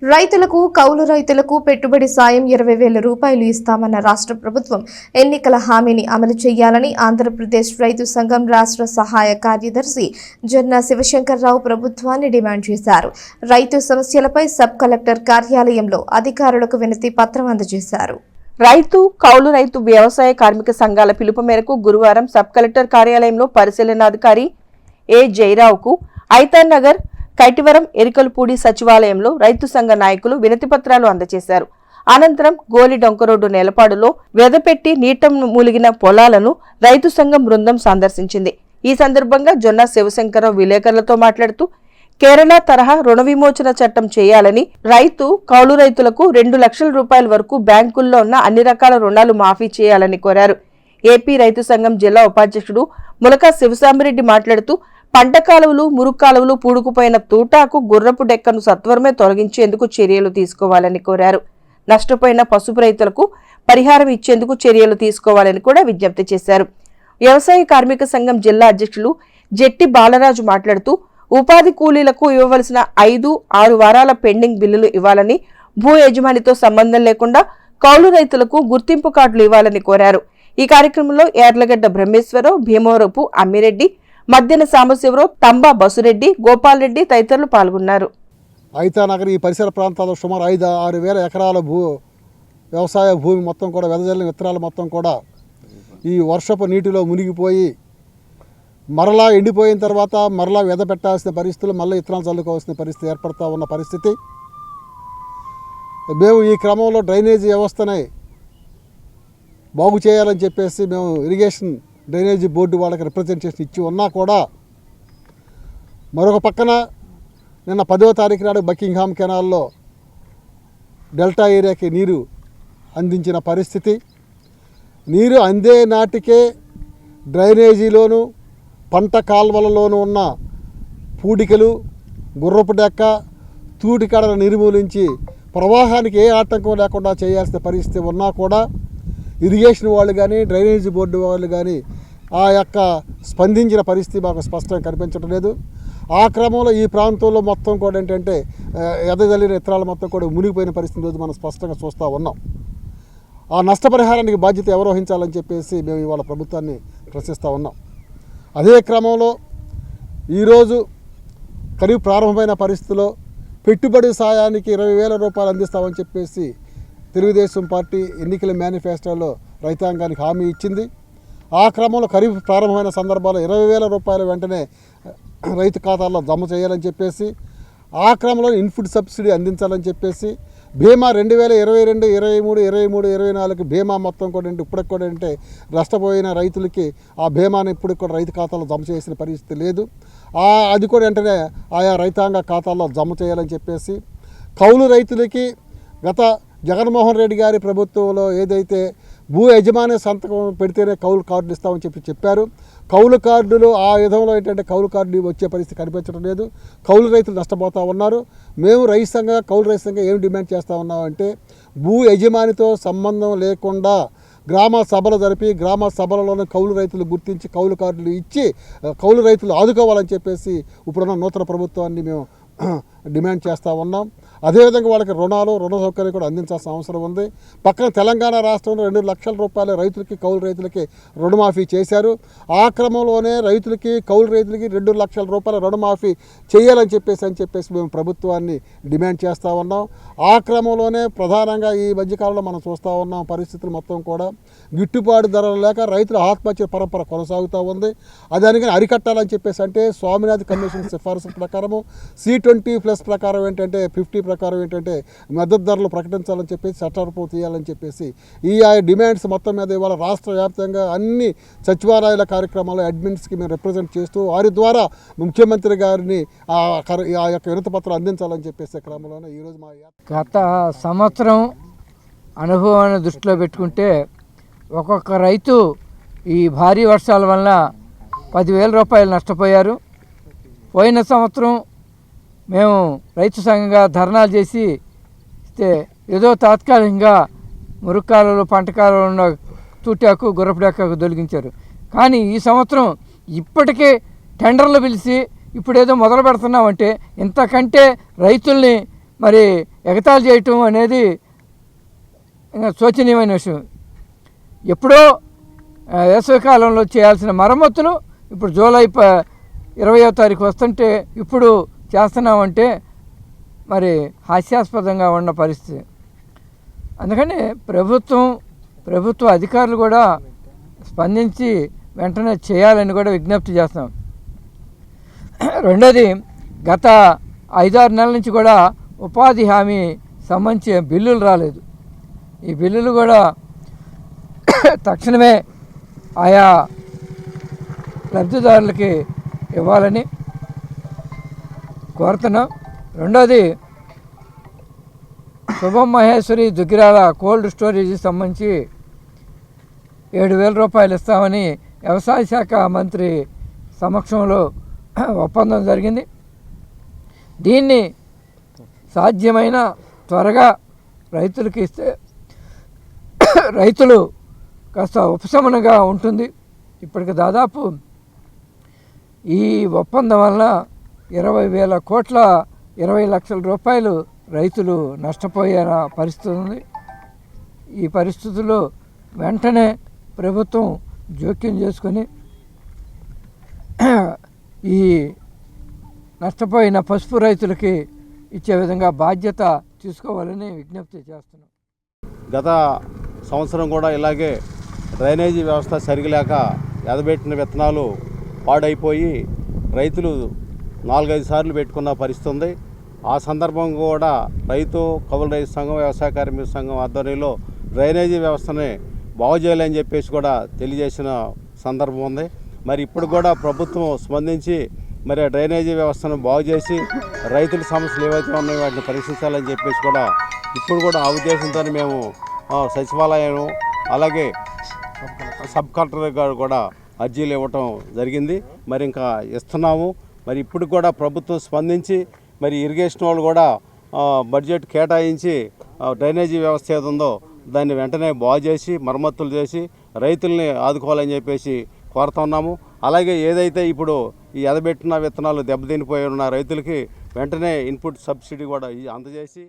రైతులకు కౌలు రైతులకు పెట్టుబడి సాయం 20,000 రూపాయలు ఇస్తామన్న రాష్ట్ర ప్రభుత్వం ఎన్నికల హామీని అమలు చేయాలని ఆంధ్రప్రదేశ్ రైతు సంఘం రాష్ట్ర సహాయ కార్యదర్శి జొన్న శివశంకర్రావు ప్రభుత్వాన్ని డిమాండ్ చేశారు. రైతు సమస్యలపై సబ్ కలెక్టర్ కార్యాలయంలో అధికారులకు వినతి పత్రం అందజేశారు. రైతు కౌలు రైతు వ్యవసాయ కార్మిక సంఘాల పిలుపు మేరకు గురువారం సబ్ కలెక్టర్ కార్యాలయంలో పరిశీలనాధికారి ఏ జయరావుకు ఐతాన్ నగర్ కైటివరం ఎరికలపూడి సచివాలయంలో రైతు సంఘ నాయకులు వినతి పత్రాలు అందజేశారు. అనంతరం గోలి డొంకరోడ్డు నేలపాడులో వెదపెట్టి నీట మూలిగిన పొలాలను రైతు సంఘం బృందం సందర్శించింది. ఈ సందర్భంగా జొన్న శివశంకరరావు విలేకరులతో మాట్లాడుతూ కేరళ తరహా రుణ విమోచన చట్టం చేయాలని, రైతు కౌలు రైతులకు 2 లక్షల రూపాయల వరకు బ్యాంకుల్లో ఉన్న అన్ని రకాల రుణాలు మాఫీ చేయాలని కోరారు. ఏపీ రైతు సంఘం జిల్లా ఉపాధ్యక్షుడు ములకా శివసామిరెడ్డి మాట్లాడుతూ పంట కాలువలు, మురుగు కాలువలు పూడుకుపోయిన తూటాకు గుర్రపు డెక్కను సత్వరమే తొలగించేందుకు చర్యలు తీసుకోవాలని కోరారు. నష్టపోయిన పసుపు రైతులకు పరిహారం ఇచ్చేందుకు చర్యలు తీసుకోవాలని కూడా విజ్ఞప్తి చేశారు. వ్యవసాయ కార్మిక సంఘం జిల్లా అధ్యక్షులు జెట్టి బాలరాజు మాట్లాడుతూ ఉపాధి కూలీలకు ఇవ్వవలసిన 5-6 వారాల పెండింగ్ బిల్లులు ఇవ్వాలని, భూ యజమానితో సంబంధం లేకుండా కౌలు రైతులకు గుర్తింపు కార్డులు ఇవ్వాలని కోరారు. ఈ కార్యక్రమంలో యార్లగడ్డ బ్రహ్మేశ్వరరావు, భీమవరపు అమ్మిరెడ్డి, మధ్యన సాంబశివరావు, తంబా బసురెడ్డి, గోపాల్ రెడ్డి తదితరులు పాల్గొన్నారు. ఐతానగర్ ఈ పరిసర ప్రాంతాల్లో సుమారు 5-6 వేల ఎకరాల వ్యవసాయ భూమి మొత్తం కూడా వెదజల్లిన విత్తనాలు మొత్తం కూడా ఈ వర్షపు నీటిలో మునిగిపోయి మరలా ఎండిపోయిన తర్వాత మరలా వెదపెట్టాల్సిన పరిస్థితులు, మళ్ళీ విత్తనాలు చల్లుకోవాల్సిన పరిస్థితి ఏర్పడుతూ ఉన్న పరిస్థితి. మేము ఈ క్రమంలో డ్రైనేజీ వ్యవస్థని బాగు చేయాలని చెప్పేసి మేము ఇరిగేషన్ డ్రైనేజీ బోర్డు వాళ్ళకి రిప్రజెంటేషన్ ఇచ్చి ఉన్నా కూడా మరొక పక్కన నిన్న 10వ తారీఖు నాడు బకింగ్హామ్ కెనాల్లో డెల్టా ఏరియాకి నీరు అందించిన పరిస్థితి. నీరు అందే నాటికే డ్రైనేజీలోను పంట కాల్వలలోనూ ఉన్న పూడికలు, గుర్రపు డెక్క, తూటికాడను నిర్మూలించి ప్రవాహానికి ఏ ఆటంకం లేకుండా చేయాల్సిన పరిస్థితి ఉన్నా కూడా ఇరిగేషన్ వాళ్ళు కానీ డ్రైనేజీ బోర్డు వాళ్ళు కానీ ఆ యొక్క స్పందించిన పరిస్థితి మాకు స్పష్టంగా కనిపించడం లేదు. ఆ క్రమంలో ఈ ప్రాంతంలో మొత్తం కూడా ఏంటంటే ఎదజల్లిన విత్తనాలు మొత్తం కూడా మునిగిపోయిన పరిస్థితి రోజు మనం స్పష్టంగా చూస్తూ ఉన్నాం. ఆ నష్టపరిహారానికి బాధ్యత ఎవరు వహించాలని చెప్పేసి మేము ఇవాళ ప్రభుత్వాన్ని ప్రశ్నిస్తూ ఉన్నాం. అదే క్రమంలో ఈరోజు ఖరీఫ్ ప్రారంభమైన పరిస్థితిలో పెట్టుబడి సాయానికి 20,000 రూపాయలు అందిస్తామని చెప్పేసి తెలుగుదేశం పార్టీ ఎన్నికల మేనిఫెస్టోలో రైతాంగానికి హామీ ఇచ్చింది. ఆ క్రమంలో ఖరీఫ్ ప్రారంభమైన సందర్భాల్లో 20,000 రూపాయలు వెంటనే రైతు ఖాతాల్లో జమ చేయాలని చెప్పేసి, ఆ క్రమంలో ఇన్పుట్ సబ్సిడీ అందించాలని చెప్పేసి, బీమా 2022, 23, 24 బీమా మొత్తం కూడా ఇప్పటికి కూడా అంటే నష్టపోయిన రైతులకి ఆ బీమాని ఇప్పటికి కూడా రైతు ఖాతాలో జమ చేసిన పరిస్థితి లేదు. అది కూడా వెంటనే ఆయా రైతాంగ ఖాతాల్లో జమ చేయాలని చెప్పేసి, కౌలు రైతులకి గత జగన్మోహన్ రెడ్డి గారి ప్రభుత్వంలో ఏదైతే భూ యజమాని సంతకం పెడితేనే కౌలు కార్డులు ఇస్తామని చెప్పారు. కౌలు కార్డులు ఆ విధంలో ఏంటంటే కౌలు కార్డులు వచ్చే పరిస్థితి కనిపించడం లేదు. కౌలు రైతులు నష్టపోతూ ఉన్నారు. మేము రైతు సంఘ కౌలు రైతు సంఘం ఏం డిమాండ్ చేస్తూ ఉన్నామంటే భూ యజమానితో సంబంధం లేకుండా గ్రామ సభలు జరిపి గ్రామ సభలలోనే కౌలు రైతులు గుర్తించి కౌలు కార్డులు ఇచ్చి కౌలు రైతులు ఆదుకోవాలని చెప్పేసి ఇప్పుడున్న నూతన ప్రభుత్వాన్ని మేము డిమాండ్ చేస్తూ ఉన్నాం. అదేవిధంగా వాళ్ళకి రుణ సౌకర్యం కూడా అందించాల్సిన అవసరం ఉంది. పక్కన తెలంగాణ రాష్ట్రంలో 2 లక్షల రూపాయల రైతులకి కౌలు రైతులకి రుణమాఫీ చేశారు. ఆ క్రమంలోనే రైతులకి కౌలు రైతులకి 2 లక్షల రూపాయల రుణమాఫీ చేయాలని చెప్పేసి మేము ప్రభుత్వాన్ని డిమాండ్ చేస్తూ ఉన్నాం. ఆ క్రమంలోనే ప్రధానంగా ఈ మధ్యకాలంలో మనం చూస్తూ ఉన్నాం పరిస్థితులు మొత్తం కూడా గిట్టుబాటు ధరలు లేక రైతుల ఆత్మహత్య పరంపర కొనసాగుతూ ఉంది. దానికని అరికట్టాలని చెప్పేసి అంటే స్వామినాథన్ కమిషన్ సిఫారసు ప్రకారము C20+ ప్రకారం ఏంటంటే 50 ప్రకారం ఏంటంటే మద్దతు ధరలు ప్రకటించాలని చెప్పేసి చట్టరూపం తీయాలని చెప్పేసి ఈ డిమాండ్స్ మొత్తం మీద ఇవాళ రాష్ట్ర వ్యాప్తంగా అన్ని సచివాలయాల కార్యక్రమాలు అడ్మిన్స్కి మేము రిప్రజెంట్ చేస్తూ వారి ద్వారా ముఖ్యమంత్రి గారిని ఆ యొక్క వినతి పత్రం అందించాలని చెప్పేసి క్రమంలోనే ఈరోజు మా గత సంవత్సరం అనుభవాన్ని దృష్టిలో పెట్టుకుంటే ఒక్కొక్క రైతు ఈ భారీ వర్షాల వలన 10,000 రూపాయలు నష్టపోయారు. పోయిన సంవత్సరం మేము రైతు సంఘంగా ధర్నాలు చేసి ఏదో తాత్కాలికంగా మురుక్కాలలో పంట కాలంలో ఉన్న తూటాకు గుర్రపు డెక్కకు తొలగించారు. కానీ ఈ సంవత్సరం ఇప్పటికే టెండర్లు పిలిచి ఇప్పుడేదో మొదలు పెడుతున్నామంటే ఇంతకంటే రైతుల్ని మరి ఎగతాళి చేయటం అనేది ఇంకా శోచనీయమైన విషయం. ఎప్పుడో వేసవికాలంలో చేయాల్సిన మరమ్మతులు ఇప్పుడు జూలై 20వ తారీఖు వస్తుంటే ఇప్పుడు చేస్తున్నామంటే మరి హాస్యాస్పదంగా ఉన్న పరిస్థితి. అందుకని ప్రభుత్వ అధికారులు కూడా స్పందించి వెంటనే చేయాలని కూడా విజ్ఞప్తి చేస్తాం. రెండోది, గత 5-6 నెలల నుంచి కూడా ఉపాధి హామీ సంబంధించి బిల్లులు రాలేదు. ఈ బిల్లులు కూడా తక్షణమే ఆయా లబ్ధిదారులకి ఇవ్వాలని కోరుతున్నాం. రెండోది, శుభం మహేశ్వరి దుగ్గిరాల కోల్డ్ స్టోరేజ్ సంబంధించి 7,000 రూపాయలు ఇస్తామని వ్యవసాయ శాఖ మంత్రి సమక్షంలో ఒప్పందం జరిగింది. దీన్ని సాధ్యమైన త్వరగా రైతులకు ఇస్తే రైతులు కాస్త ఉపశమనంగా ఉంటుంది. ఇప్పటికి దాదాపు ఈ ఒప్పందం వలన 20,000 కోట్ల 20 లక్షల రూపాయలు రైతులు నష్టపోయే పరిస్థితి ఉంది. ఈ పరిస్థితుల్లో వెంటనే ప్రభుత్వం జోక్యం చేసుకొని ఈ నష్టపోయిన పసుపు రైతులకి ఇచ్చే విధంగా బాధ్యత తీసుకోవాలని విజ్ఞప్తి చేస్తున్నాం. గత సంవత్సరం కూడా ఇలాగే డ్రైనేజీ వ్యవస్థ సరిగలేక ఎదబెట్టిన విత్తనాలు పాడైపోయి రైతులు 4-5 సార్లు పెట్టుకున్న పరిస్థితి ఉంది. ఆ సందర్భం కూడా రైతు కౌలు రైతు సంఘం, వ్యవసాయ కార్మిక సంఘం ఆధ్వర్యంలో డ్రైనేజీ వ్యవస్థని బాగు చేయాలని చెప్పేసి కూడా తెలియజేసిన సందర్భం ఉంది. మరి ఇప్పుడు కూడా ప్రభుత్వం స్పందించి మరి డ్రైనేజీ వ్యవస్థను బాగు చేసి రైతుల సమస్యలు ఏవైతే ఉన్నాయో వాటిని పరీక్షించాలని చెప్పేసి కూడా ఇప్పుడు కూడా ఆ ఉద్దేశంతో మేము సచివాలయం అలాగే సబ్ కలెక్టర్ గారు కూడా అర్జీలు ఇవ్వటం జరిగింది. మరి ఇంకా ఇస్తున్నాము. మరి ఇప్పుడు కూడా ప్రభుత్వం స్పందించి మరి ఇరిగేషన్ వాళ్ళు కూడా బడ్జెట్ కేటాయించి డ్రైనేజీ వ్యవస్థ ఏది ఉందో దాన్ని వెంటనే బాగు చేసి మరమ్మతులు చేసి రైతుల్ని ఆదుకోవాలని చెప్పేసి కోరుతున్నాము. అలాగే ఏదైతే ఇప్పుడు ఈ ఎదబెట్టిన విత్తనాలు దెబ్బతినిపోయి ఉన్న రైతులకి వెంటనే ఇన్పుట్ సబ్సిడీ కూడా అందజేసి